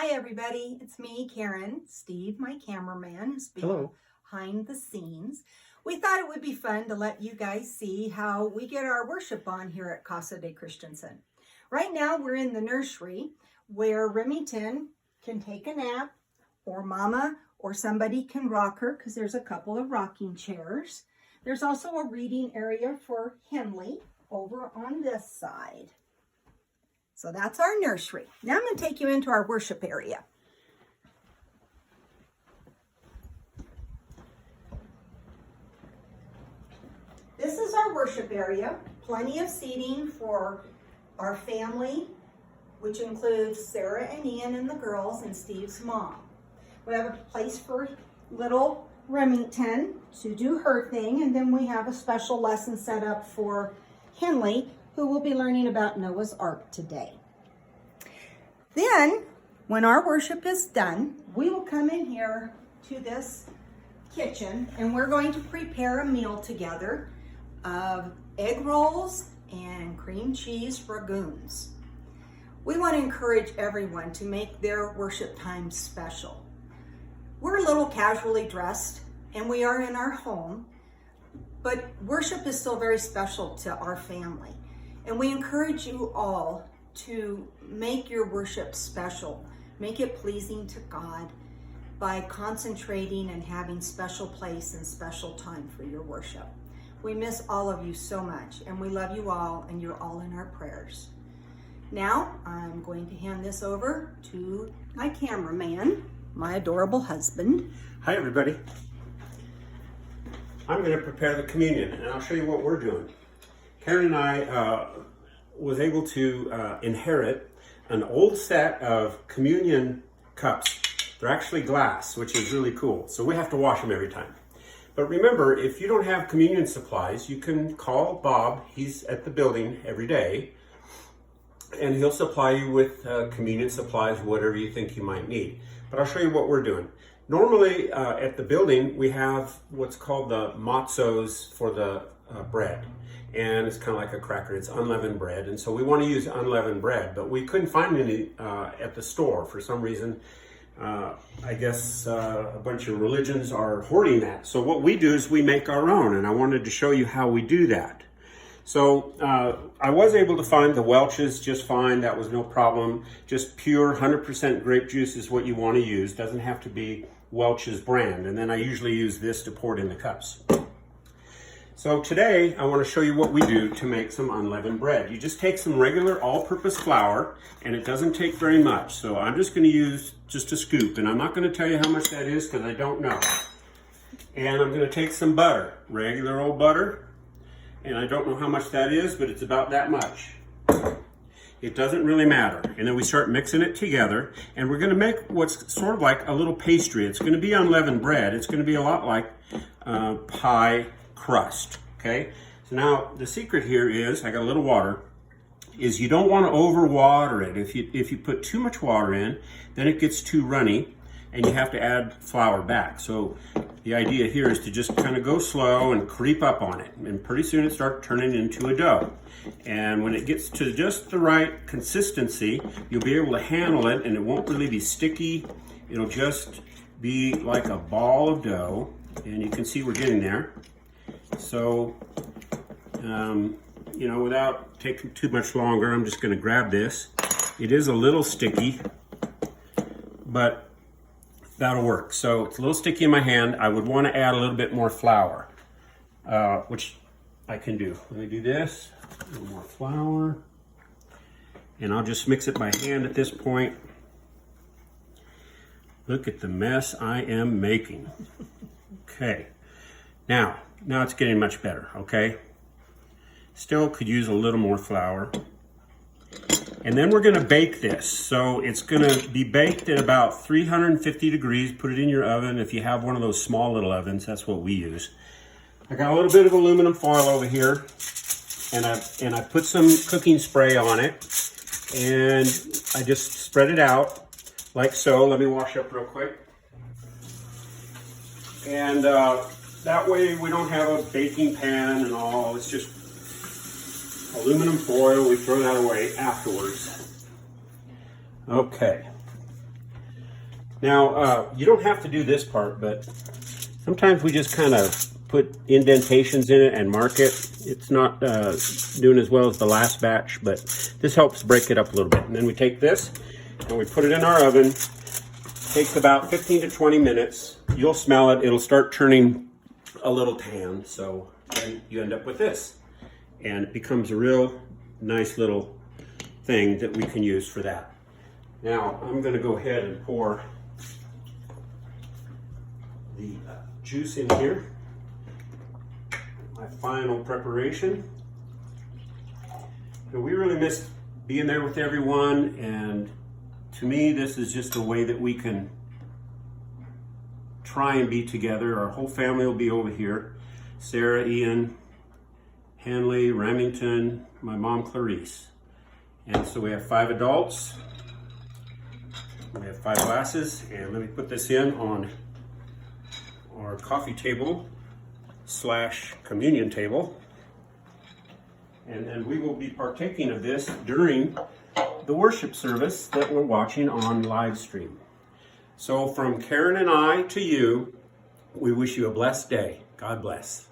Hi everybody, it's me, Karen. Steve, my cameraman, is behind the scenes. We thought it would be fun to let you guys see how we get our worship on here at Casa de Christensen. Right now we're in the nursery where Remington can take a nap, or Mama or somebody can rock her because there's a couple of rocking chairs. There's also a reading area for Henley over on this side. So that's our nursery. Now I'm going to take you into our worship area. This is our worship area. Plenty of seating for our family, which includes Sarah and Ian and the girls and Steve's mom. We have a place for little Remington to do her thing, and then we have a special lesson set up for Henley, who will be learning about Noah's Ark today. Then, when our worship is done, we will come in here to this kitchen and we're going to prepare a meal together of egg rolls and cream cheese ragoons. We want to encourage everyone to make their worship time special. We're a little casually dressed and we are in our home, but worship is still very special to our family. And we encourage you all to make your worship special. Make it pleasing to God by concentrating and having special place and special time for your worship. We miss all of you so much, and we love you all, and you're all in our prayers. Now, I'm going to hand this over to my cameraman, my adorable husband. Hi, everybody. I'm going to prepare the communion, and I'll show you what we're doing. Karen and I was able to inherit an old set of communion cups. They're actually glass, which is really cool. So we have to wash them every time. But remember, if you don't have communion supplies, you can call Bob. He's at the building every day, and he'll supply you with communion supplies, whatever you think you might need. But I'll show you what we're doing. Normally at the building, we have what's called the Matzos for the bread. And it's kind of like a cracker. It's unleavened bread. And so we want to use unleavened bread, but we couldn't find any at the store for some reason. I guess a bunch of religions are hoarding that. So what we do is we make our own, and I wanted to show you how we do that. So I was able to find the Welch's just fine. That was no problem. Just pure 100% grape juice is what you want to use. Doesn't have to be Welch's brand. And then I usually use this to pour it in the cups. So today I want to show you what we do to make some unleavened bread. You just take some regular all-purpose flour, and it doesn't take very much. So I'm just going to use just a scoop, and I'm not going to tell you how much that is because I don't know. And I'm going to take some butter, regular old butter, and I don't know how much that is, but it's about that much. It doesn't really matter. And then we start mixing it together, and we're going to make what's sort of like a little pastry. It's going to be unleavened bread. It's going to be a lot like pie crust. Okay, so now the secret here is, I got a little water, is you don't want to over water it. If you put too much water in, then it gets too runny and you have to add flour back. So the idea here is to just kind of go slow and creep up on it, and pretty soon it starts turning into a dough. And when it gets to just the right consistency, you'll be able to handle it and it won't really be sticky. It'll just be like a ball of dough, and you can see we're getting there. So, you know, without taking too much longer, I'm just going to grab this. It is a little sticky, but that'll work. So it's a little sticky in my hand. I would want to add a little bit more flour, which I can do. Let me do this, a little more flour, and I'll just mix it by hand at this point. Look at the mess I am making. Okay, now it's getting much better, okay? Still could use a little more flour. And then we're gonna bake this. So it's gonna be baked at about 350 degrees. Put it in your oven. If you have one of those small little ovens, that's what we use. I got a little bit of aluminum foil over here, and I put some cooking spray on it, and I just spread it out like so. Let me wash up real quick. And that way we don't have a baking pan and all. It's just aluminum foil. We throw that away afterwards. Okay. Now, you don't have to do this part, but sometimes we just kind of put indentations in it and mark it. It's not doing as well as the last batch, but this helps break it up a little bit. And then we take this and we put it in our oven. Takes about 15 to 20 minutes. You'll smell it. It'll start turning a little tan. So then you end up with this. And it becomes a real nice little thing that we can use for that. Now, I'm going to go ahead and pour the juice in here. My final preparation. And we really miss being there with everyone, and to me, this is just a way that we can try and be together. Our whole family will be over here. Sarah, Ian, Hanley, Remington, my mom, Clarice. And so we have 5 adults. We have 5 glasses, and let me put this in on our coffee table / communion table. And then we will be partaking of this during the worship service that we're watching on live stream. So from Karen and I to you, we wish you a blessed day. God bless.